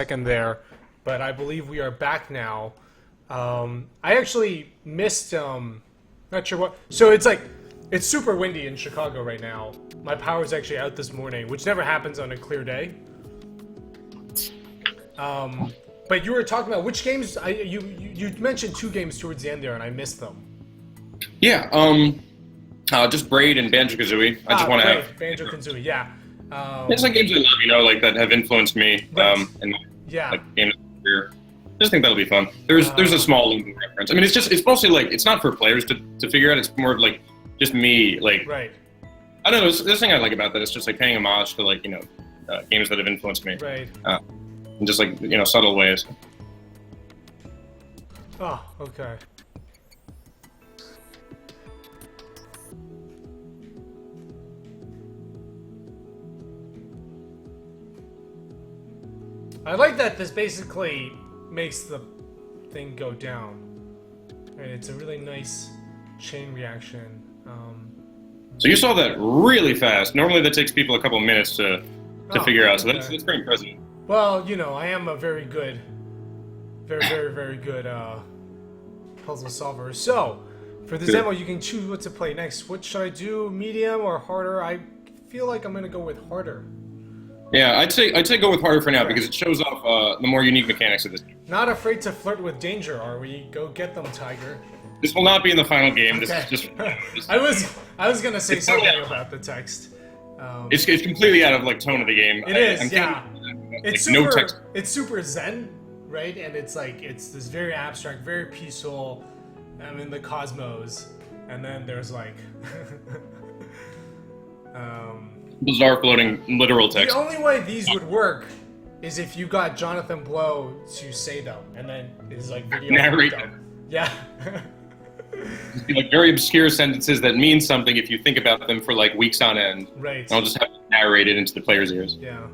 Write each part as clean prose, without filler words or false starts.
second there, but I believe we are back now. I actually missed, not sure what. So it's super windy in Chicago right now. My power's actually out this morning, which never happens on a clear day. But you were talking about which games, you mentioned two games towards the end there, and I missed them. Yeah, just Braid and Banjo-Kazooie. I just want to have Banjo-Kazooie, yeah. it's like games I love, like that have influenced me. Right. And Yeah. like games of my career. I just think that'll be fun. There's a small Lingo reference. I mean, it's mostly like it's not for players to figure out. It's more of like just me, like Right. I don't know. This thing I like about that is just like paying homage to like games that have influenced me. Right. In just like subtle ways. Oh, okay. I like that this basically makes the thing go down. Right, it's a really nice chain reaction. So you saw that really fast. Normally that takes people a couple of minutes to figure out. So okay. that's pretty impressive. Well, I am a very good, very good puzzle solver. So, for this demo, you can choose what to play next. What should I do? Medium or harder? I feel like I'm gonna go with harder. Yeah, I'd say go with harder for now because it shows off the more unique mechanics of this game. Not afraid to flirt with danger, are we? Go get them, Tiger. This will not be in the final game. Okay. This is just. I was gonna say something about the text. It's completely out of like tone of the game. It is, yeah. It's super. No text. It's super zen, right? And it's this very abstract, very peaceful. I'm in the cosmos, and then there's like. Bizarre floating literal text. The only way these would work is if you got Jonathan Blow to say them, and then his like video. Narrate them. Yeah. Like very obscure sentences that mean something if you think about them for like weeks on end. Right. And I'll just have it narrated into the player's ears. Yeah.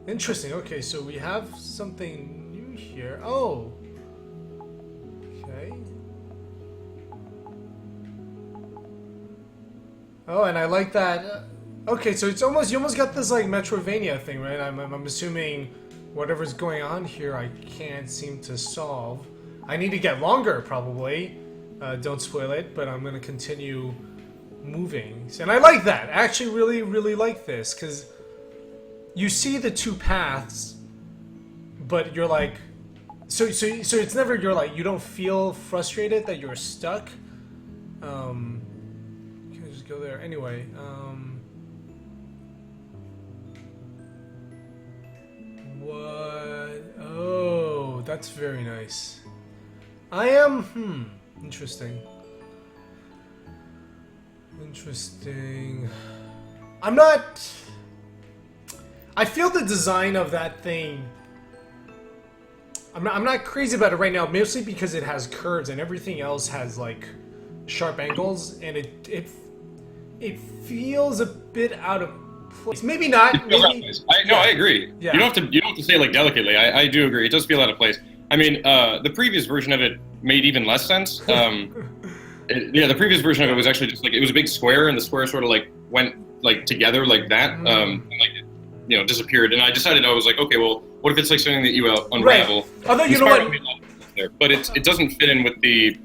Interesting. Okay, so we have something new here. Oh. Okay. Oh, and I like that. Okay, so you almost got this like Metroidvania thing, right? I'm assuming whatever's going on here, I can't seem to solve. I need to get longer, probably. Don't spoil it, but I'm gonna continue moving. And I like that. I actually really, really like this, because you see the two paths, but you're like... So it's never you don't feel frustrated that you're stuck. Can I just go there? Anyway, what? Oh, that's very nice. I am, interesting. Interesting. I'm not... I feel the design of that thing... I'm not crazy about it right now, mostly because it has curves and everything else has, like, sharp angles, and it feels a bit out of place. Maybe not. Maybe... I agree. Yeah. You don't have to say it like delicately. I do agree. It does feel out of place. I mean, the previous version of it made even less sense. The previous version of it was actually just like it was a big square, and the square sort of like went like together like that, and like disappeared. And I decided I was like, okay, well, what if it's like something that you unravel? Right. Although you know what, there, but it doesn't fit in with the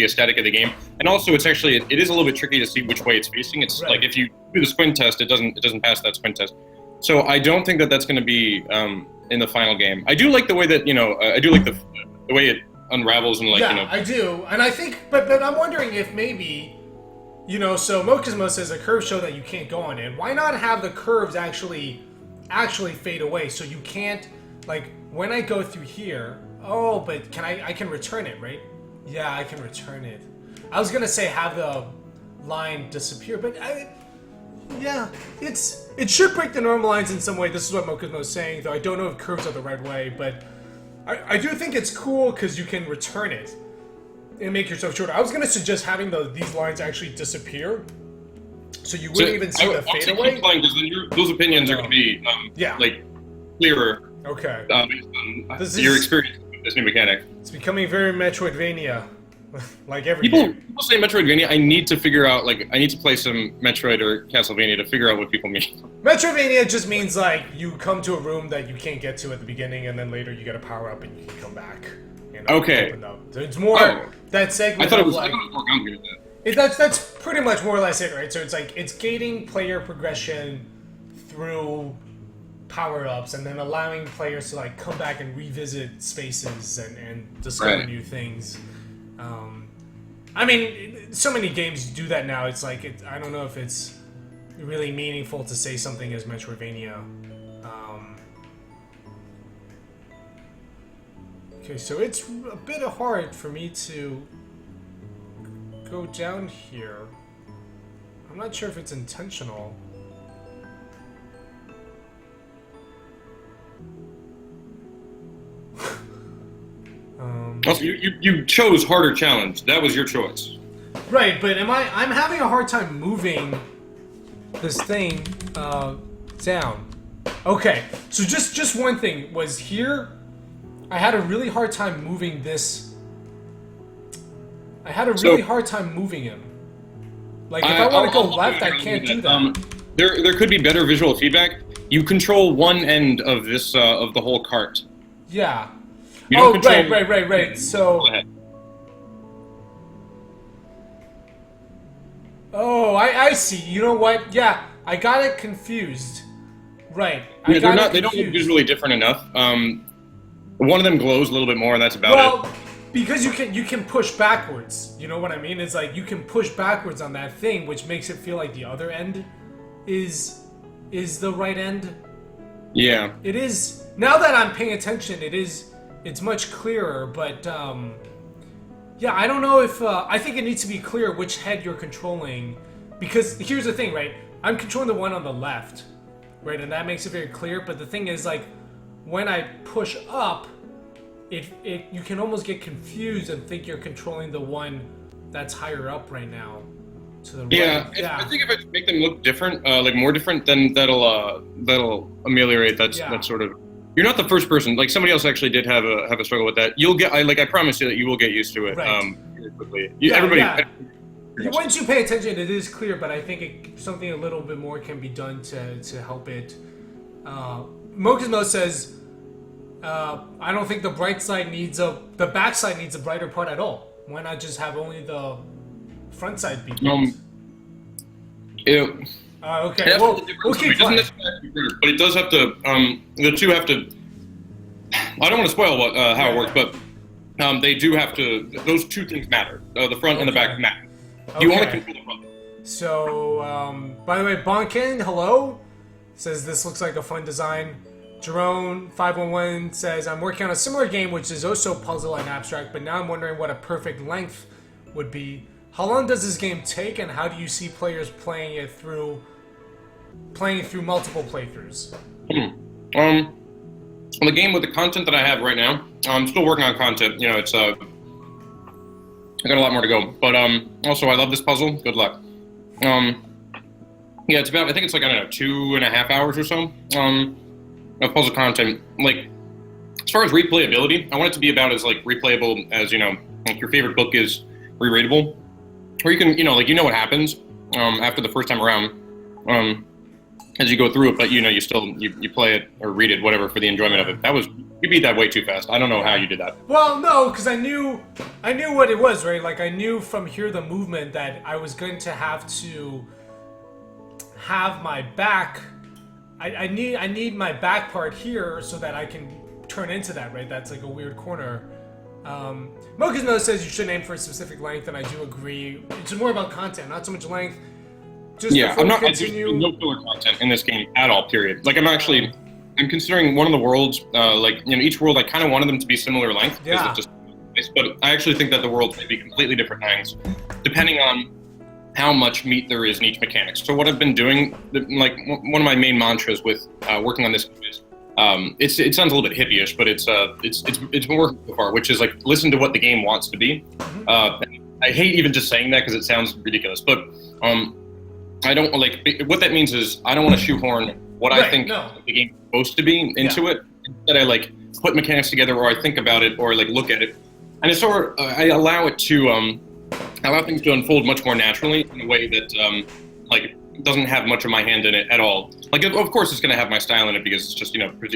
aesthetic of the game, and also it is a little bit tricky to see which way it's facing. It's like if you do the squint test, it doesn't pass that squint test. So I don't think that's going to be in the final game. I do like the way that I do like the way it unravels and like I do, and I think, but I'm wondering if maybe, so Mokismo says a curve show that you can't go on it. Why not have the curves actually fade away so you can't like when I go through here? Oh, but I can return it, right? Yeah, I can return it. I was gonna say have the line disappear, but yeah, it should break the normal lines in some way. This is what Mokismo is saying, though I don't know if curves are the right way, but I do think it's cool because you can return it and make yourself shorter. I was gonna suggest having these lines actually disappear, so you wouldn't even see the fade away. Those opinions are gonna be like clearer. Okay. Based on your experience with this new mechanic. It's becoming very Metroidvania. like every game. People say Metroidvania. I need to figure out, like, I need to play some Metroid or Castlevania to figure out what people mean. Metroidvania just means like you come to a room that you can't get to at the beginning, and then later you get a power up and you can come back. And open up. So it's more that segment. I thought it was more complicated than that. That's pretty much more or less it, right? So it's like it's gating player progression through power-ups and then allowing players to like come back and revisit spaces and discover new things. I mean, so many games do that now. It's like I don't know if it's really meaningful to say something as Metroidvania. Okay, so it's a bit hard for me to go down here. I'm not sure if it's intentional. Also, you chose harder challenge. That was your choice. Right, but I'm having a hard time moving this thing down. Okay, so just one thing was here. I had a really hard time moving this. I had a really hard time moving him. Like if I want to go left, I can't do that. There could be better visual feedback. You control one end of this of the whole cart. Yeah. You don't Right. So. Oh, I see. You know what? Yeah, I got it confused. Right. Yeah, they don't look visually different enough. One of them glows a little bit more, and that's about it. Well, because you can push backwards. You know what I mean? It's like you can push backwards on that thing, which makes it feel like the other end is the right end. Yeah. It is. Now that I'm paying attention, it's much clearer, but yeah, I don't know if I think it needs to be clear which head you're controlling, because here's the thing, right? I'm controlling the one on the left, right, and that makes it very clear. But the thing is, like, when I push up, you can almost get confused and think you're controlling the one that's higher up right now, to the right. Yeah, I think if I make them look different, like more different, then that'll ameliorate that sort of. You're not the first person. Like somebody else actually did have a struggle with that. You'll get. I promise you that you will get used to it. Right. Really quickly. Everybody. Once you pay attention, it is clear. But I think something a little bit more can be done to help it. Mokismo says, I don't think the the back side needs a brighter part at all. Why not just have only the front side be bright? Okay, well, we'll keep playing. But it does have to, the two have to, I don't want to spoil how it works, but they do have to, those two things matter. The front and the back matter. You want to control the front. So, by the way, Bonkin, hello, says this looks like a fun design. Jerome511 says, I'm working on a similar game which is also puzzle and abstract, but now I'm wondering what a perfect length would be. How long does this game take, and how do you see players playing it through multiple playthroughs? Well, the game with the content that I have right now, I'm still working on content. You know, it's I got a lot more to go. But also, I love this puzzle. Good luck. Yeah, it's about, I think it's like, I don't know, 2.5 hours or so of puzzle content. Like, as far as replayability, I want it to be about as like replayable as, you know, like your favorite book is rereadable. Or you can, you know, like, you know what happens after the first time around as you go through it, but, you know, you still, you play it or read it, whatever, for the enjoyment of it. You beat that way too fast. I don't know how you did that. Well, no, because I knew what it was, right? Like, I knew from here the movement that I was going to have my back. I need my back part here so that I can turn into that, right? That's like a weird corner. Mokismo says you should aim for a specific length, and I do agree. It's more about content, not so much length. Just I'm not. There's no filler content in this game at all. Period. Like I'm considering one of the worlds. Like, you know, each world I kind of wanted them to be similar length. Yeah. But I actually think that the worlds may be completely different lengths, depending on how much meat there is in each mechanic. So what I've been doing, like one of my main mantras with working on this is, it sounds a little bit hippie-ish, but it's been working so far, which is like listen to what the game wants to be. I hate even just saying that because it sounds ridiculous, but I don't like what that means is I don't want to shoehorn what I think the game's supposed to be into it. Instead, I like put mechanics together, or I think about it, or like look at it, and it's sort of, I allow it to I allow things to unfold much more naturally in a way that like doesn't have much of my hand in it at all. Like, of course, it's going to have my style in it because it's just,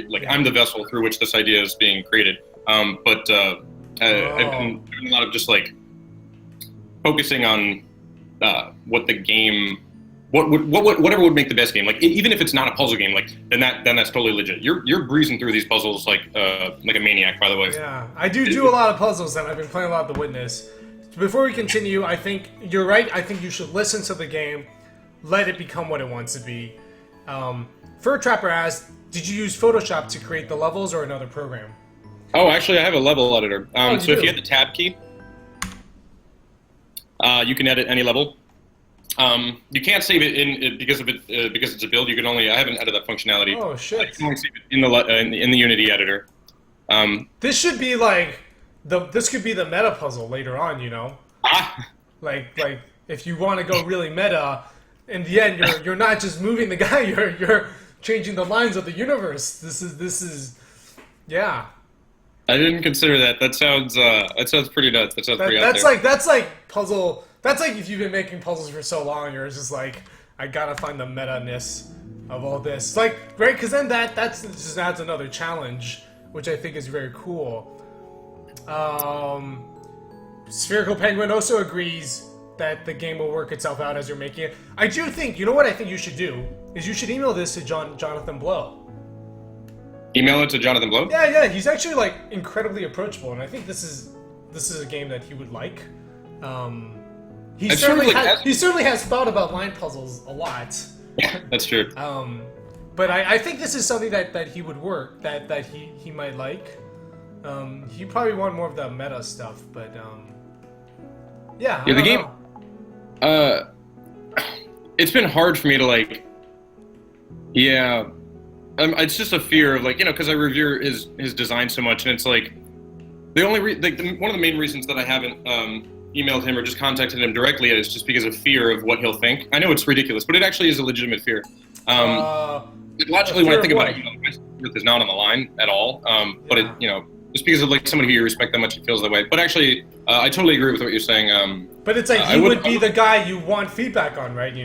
like I'm the vessel through which this idea is being created. But I've been doing a lot of just like focusing on what the game, whatever would make the best game. Like, even if it's not a puzzle game, like then that's totally legit. You're breezing through these puzzles like a maniac, by the way. Yeah, I do a lot of puzzles, and I've been playing a lot of The Witness. Before we continue, I think you're right. I think you should listen to the game, let it become what it wants to be. Fur Trapper asked, did you use Photoshop to create the levels or another program? Oh, actually, I have a level editor. So if you hit the tab key, you can edit any level. You can't save it in because it's a build. You can only I haven't added that functionality. Oh shit! You can only save it in the Unity editor. This should be like this could be the meta puzzle later on. You know, like if you want to go really meta, in the end you're not just moving the guy. You're changing the lines of the universe. This is yeah. I didn't consider that. That sounds pretty nuts. That sounds pretty out there. That's like puzzle. That's like if you've been making puzzles for so long, you're just like, I gotta find the meta-ness of all this. Like, right? Because then that just adds another challenge, which I think is very cool. Spherical Penguin also agrees that the game will work itself out as you're making it. I do think, you know what I think you should do is you should email this to Jonathan Blow. Email it to Jonathan Blow? Yeah, he's actually like incredibly approachable, and I think this is a game that he would like. He certainly has thought about line puzzles a lot. Yeah, that's true. But I think this is something that he would work, that he might like. He probably want more of the meta stuff, but yeah. The game. It's been hard for me to like. Yeah. It's just a fear of like, because I revere his design so much, and it's like one of the main reasons that I haven't emailed him or just contacted him directly is just because of fear of what he'll think. I know it's ridiculous, but it actually is a legitimate fear. Logically, when I think about it, my truth is not on the line at all. But it, just because of like somebody who you respect that much, it feels that way. But actually, I totally agree with what you're saying. But it's like he would be the guy you want feedback on, right?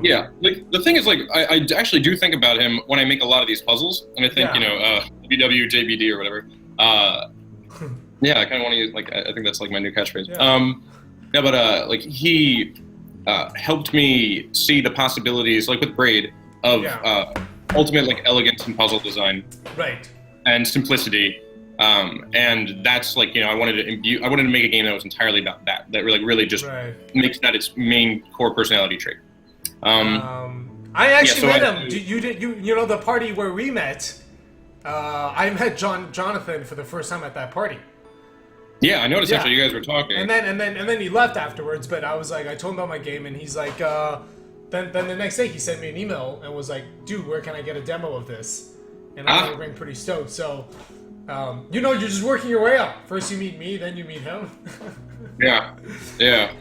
Yeah, like the thing is, like I actually do think about him when I make a lot of these puzzles, and I think WWJBD or whatever. Yeah, I kind of want to use I think that's like my new catchphrase. Yeah. But like he helped me see the possibilities, like with Braid, of ultimate like elegance in puzzle design, right, and simplicity. And that's like I wanted to make a game that was entirely about that really just makes that its main core personality trait. I actually met him. You know the party where we met. I met Jonathan for the first time at that party. Yeah, I noticed actually you guys were talking. And then he left afterwards. But I was like, I told him about my game, and he's like, then the next day he sent me an email and was like, dude, where can I get a demo of this? And I was pretty stoked. So, you're just working your way up. First you meet me, then you meet him. Yeah.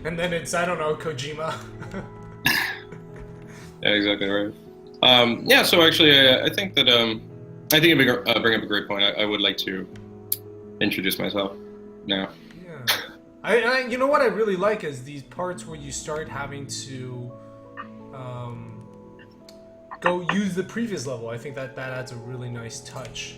And then it's Kojima. Yeah, exactly right. So actually, I think that I think you bring up a great point. I would like to introduce myself now. Yeah, I you know what I really like is these parts where you start having to go use the previous level. I think that adds a really nice touch.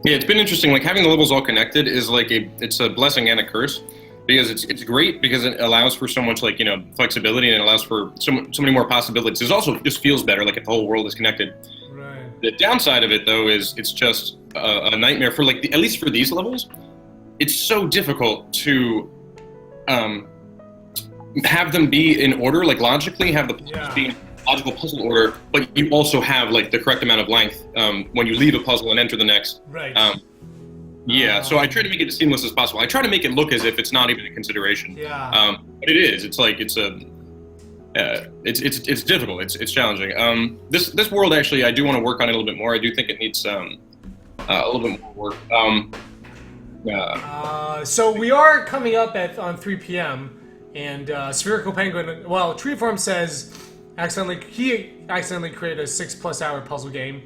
Yeah, it's been interesting. Like having the levels all connected is like it's a blessing and a curse, because it's great because it allows for so much like flexibility, and it allows for so many more possibilities. It also just feels better, like if the whole world is connected. Right. The downside of it though is it's just a nightmare for like at least for these levels. It's so difficult to have them be in order, like logically have the puzzles be in logical puzzle order, but you also have like the correct amount of length when you leave a puzzle and enter the next. Right. So I try to make it as seamless as possible. I try to make it look as if it's not even a consideration. Yeah. But it is. It's like it's difficult. It's challenging. This world actually, I do want to work on it a little bit more. I do think it needs a little bit more work. So we are coming up on 3 p.m. and Spherical Penguin. Well, Treeform says he accidentally created a 6+ hour puzzle game.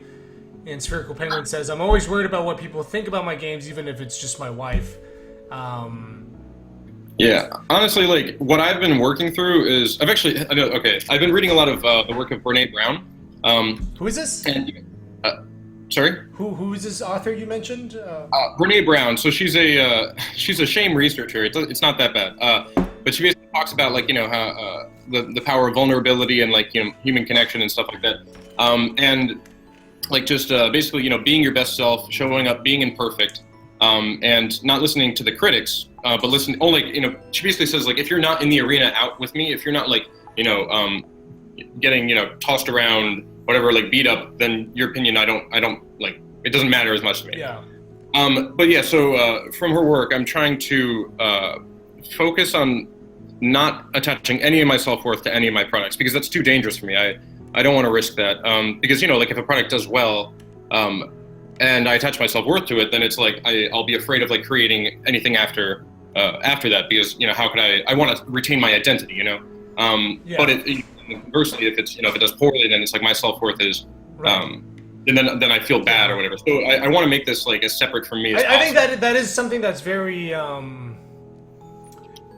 And Spherical Penguin says, I'm always worried about what people think about my games, even if it's just my wife. Yeah, honestly, like what I've been working through is I've been reading a lot of the work of Brene Brown. Who is this? And sorry, Who is this author you mentioned? Brene Brown. So she's a shame researcher. It's not that bad. But she basically talks about like how the power of vulnerability and like human connection and stuff like that. And like just basically being your best self, showing up, being imperfect, and not listening to the critics, but listen. Oh, like she basically says like if you're not in the arena out with me, if you're not like getting tossed around, whatever, like beat up, then your opinion I don't like. It doesn't matter as much to me. Yeah. But yeah, so from her work, I'm trying to focus on not attaching any of my self-worth to any of my products because that's too dangerous for me. I don't want to risk that because like if a product does well and I attach my self-worth to it, then it's like I'll be afraid of like creating anything after that because how could I want to retain my identity, Yeah. But conversely, if it's if it does poorly, then it's like my self-worth is right. and then I feel bad or whatever. So I want to make this like as separate from me as possible. I think that is something that's very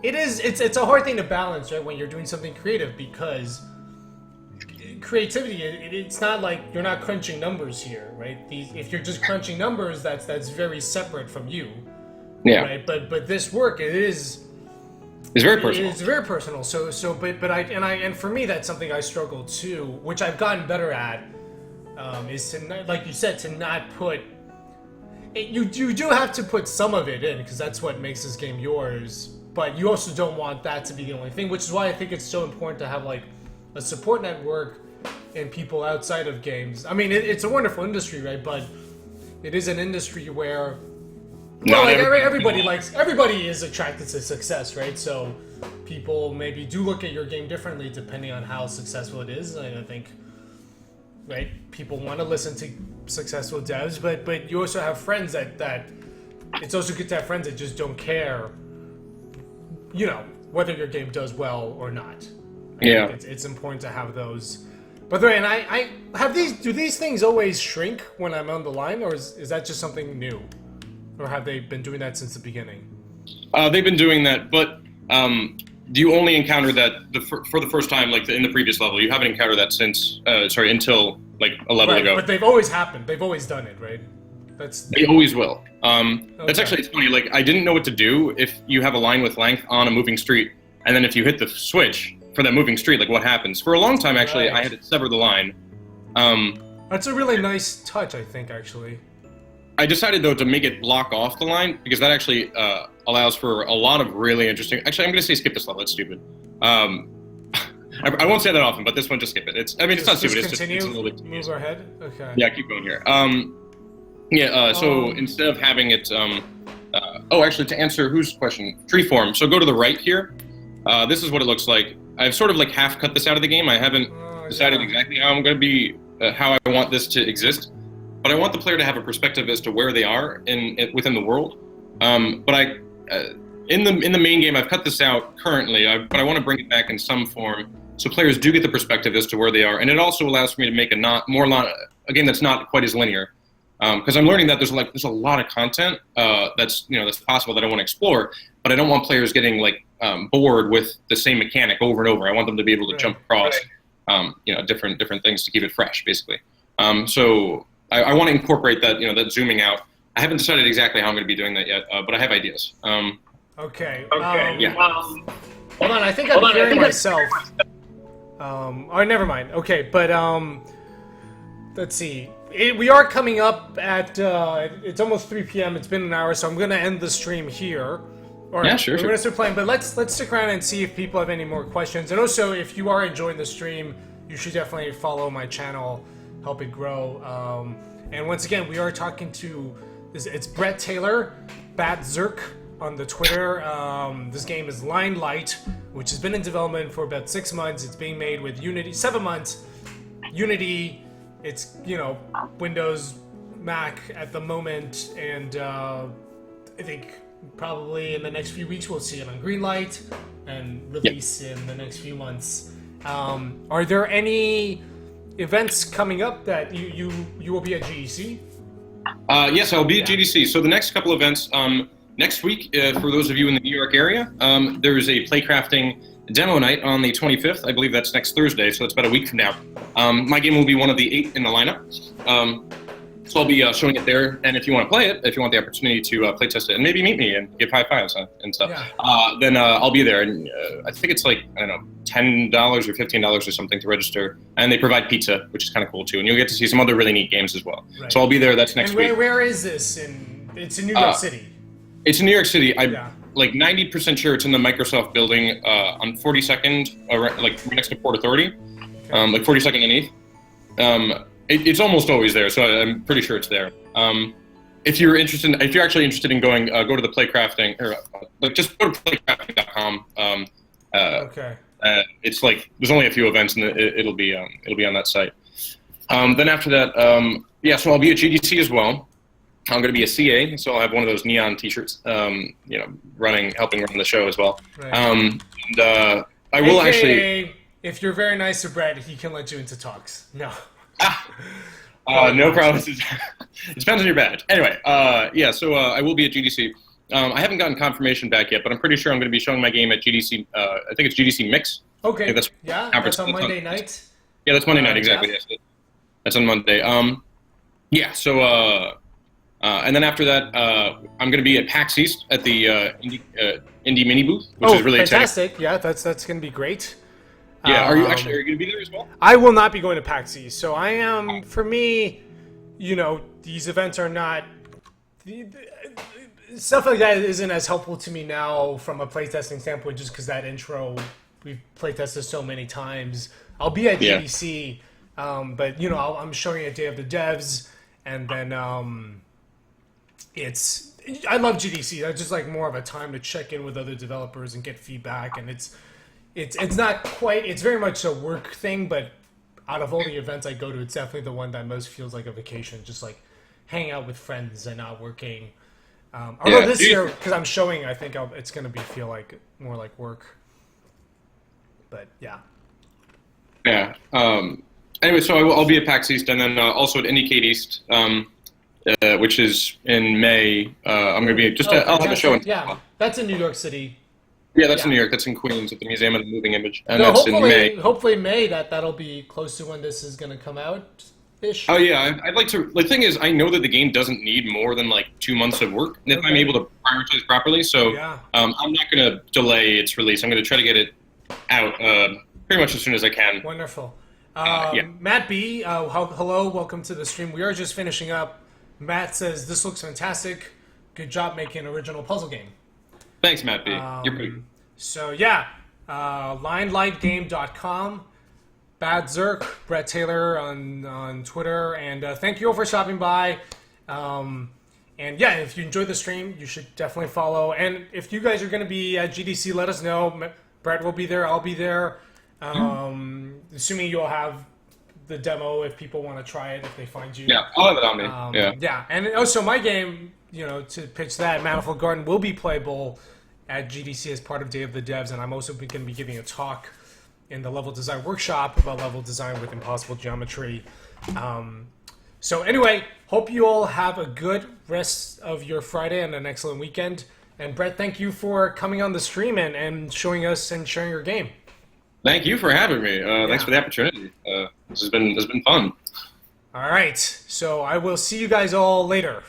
it's a hard thing to balance, right, when you're doing something creative, because creativity, it's not like you're not crunching numbers here, right? If you're just crunching numbers, that's very separate from you. Yeah. Right. But this work, it's very personal. It's very personal. But for me, that's something I struggle too, which I've gotten better at. Is to not, like you said, to not put. You do have to put some of it in because that's what makes this game yours. But you also don't want that to be the only thing, which is why I think it's so important to have like a support network and people outside of games. I mean, it's a wonderful industry, right? But it is an industry where everybody is attracted to success, right? So people maybe do look at your game differently depending on how successful it is. And I think, right, people want to listen to successful devs, but you also have friends that it's also good to have friends that just don't care, whether your game does well or not. Yeah, it's important to have those. By the way, and I have do these things always shrink when I'm on the line, or is that just something new, or have they been doing that since the beginning? They've been doing that, but you only encounter that for the first time, like in the previous level. You haven't encountered that since until like a level ago. But they've always happened. They've always done it, right? They always will. Okay. That's actually, it's funny. Like I didn't know what to do if you have a line with length on a moving street, and then if you hit the switch for that moving street, like what happens? For a long time, actually, Right. I had to sever the line. That's a really nice touch, I think, actually. I decided though to make it block off the line because that actually allows for a lot of really interesting. Actually, I'm going to say skip this level. It's stupid. I won't say that often, but this one, just skip it. It's not stupid. It's continue, just it's a little bit. move ahead. Okay. Yeah, keep going here. So instead of having it, actually, to answer whose question, Treeform. So go to the right here. This is what it looks like. I've sort of like half cut this out of the game. I haven't decided exactly how I'm going to be, how I want this to exist. But I want the player to have a perspective as to where they are within the world. But in the main game, I've cut this out currently, but I want to bring it back in some form so players do get the perspective as to where they are, and it also allows for me to make a game that's not quite as linear. Because I'm learning that there's a lot of content that's possible that I want to explore, but I don't want players getting bored with the same mechanic over and over. I want them to be able to jump across different things to keep it fresh, basically. So I want to incorporate that that zooming out. I haven't decided exactly how I'm going to be doing that yet, but I have ideas. Okay. Yeah. Hold on, I think I'm hearing myself. Never mind. Okay, but let's see. We are coming up at it's almost 3 p.m. It's been an hour, so I'm gonna end the stream here. All right, yeah, sure. We're gonna start playing, but let's stick around and see if people have any more questions. And also, if you are enjoying the stream, you should definitely follow my channel, help it grow. And once again, we are talking to it's Brett Taylor, Bat Zerk on the Twitter. This game is Linelight, which has been in development for about 6 months. It's being made with Unity, 7 months. Unity, it's Windows, Mac at the moment, and I think probably in the next few weeks we'll see it on Greenlight and release in the next few months. Are there any events coming up that you will be at GDC? Yes, I'll be at GDC. So the next couple events, next week, for those of you in the New York area, there's a playcrafting demo night on the 25th. I believe that's next Thursday, so it's about a week from now. My game will be one of the 8 in the lineup. So I'll be showing it there, and if you want to play it, if you want the opportunity to play test it, and maybe meet me and give high fives and stuff, then I'll be there. And I think it's like, I don't know, $10 or $15 or something to register, and they provide pizza, which is kind of cool too. And you'll get to see some other really neat games as well. Right. So I'll be there. That's next week. And where is this? It's in New York City. It's in New York City. I'm like 90% sure it's in the Microsoft building on 42nd, like right next to Port Authority, like 42nd and 8th. It's almost always there, so I'm pretty sure it's there. If you're actually interested in going, go to the playcrafting, or like just go to playcrafting.com. Okay. It's like there's only a few events, and it'll be on that site. Then after that, so I'll be at GDC as well. I'm going to be a CA, so I'll have one of those neon T-shirts, helping run the show as well. Right. I will actually. If you're very nice to Brett, he can let you into talks. No. No promises. It depends on your badge. Anyway, so I will be at GDC. I haven't gotten confirmation back yet, but I'm pretty sure I'm going to be showing my game at GDC. I think it's GDC Mix. Okay. That's on Monday night. Yeah, that's Monday night, exactly. Yes. That's on Monday. And then after that, I'm going to be at PAX East at the Indie Mini booth, which is really fantastic. exciting. Yeah, that's going to be great. Yeah, are you going to be there as well? I will not be going to PAX East. So I am, for me, these events are not... Stuff like that isn't as helpful to me now from a playtesting standpoint, just because that intro, we've playtested so many times. I'll be at GDC, but, I'm showing it Day of the Devs, and then I love GDC. That's just like more of a time to check in with other developers and get feedback, and it's not quite, it's very much a work thing, but out of all the events I go to, it's definitely the one that most feels like a vacation, just like hanging out with friends and not working. Although this year, because I'm showing, I think it's going to feel like more like work. But yeah. Yeah. Anyway, so I'll be at PAX East, and then also at IndieCade East, which is in May. I'm going to be I'll have a show. That's in New York City. Yeah, that's in New York. That's in Queens at the Museum of the Moving Image, and that's in May. Hopefully, May that'll be close to when this is going to come out. Ish. Oh yeah, I'd like to. The thing is, I know that the game doesn't need more than like 2 months of work if I'm able to prioritize properly. So I'm not going to delay its release. I'm going to try to get it out pretty much as soon as I can. Wonderful. Matt B, hello, welcome to the stream. We are just finishing up. Matt says this looks fantastic. Good job making an original puzzle game. Thanks, Matt B. You're pretty. So linelightgame.com. Bad Zerk, Brett Taylor on Twitter, and thank you all for stopping by. And if you enjoyed the stream, you should definitely follow. And if you guys are going to be at GDC, let us know. Brett will be there. I'll be there. Assuming you'll have the demo if people want to try it, if they find you. Yeah, I'll have it on me. Yeah, and also my game, to pitch that, Manifold Garden will be playable at GDC as part of Day of the Devs, and I'm also going to be giving a talk in the level design workshop about level design with impossible geometry. So anyway, hope you all have a good rest of your Friday and an excellent weekend. And Brett, thank you for coming on the stream and showing us and sharing your game. Thank you for having me. Thanks for the opportunity. This has been fun. All right, so I will see you guys all later.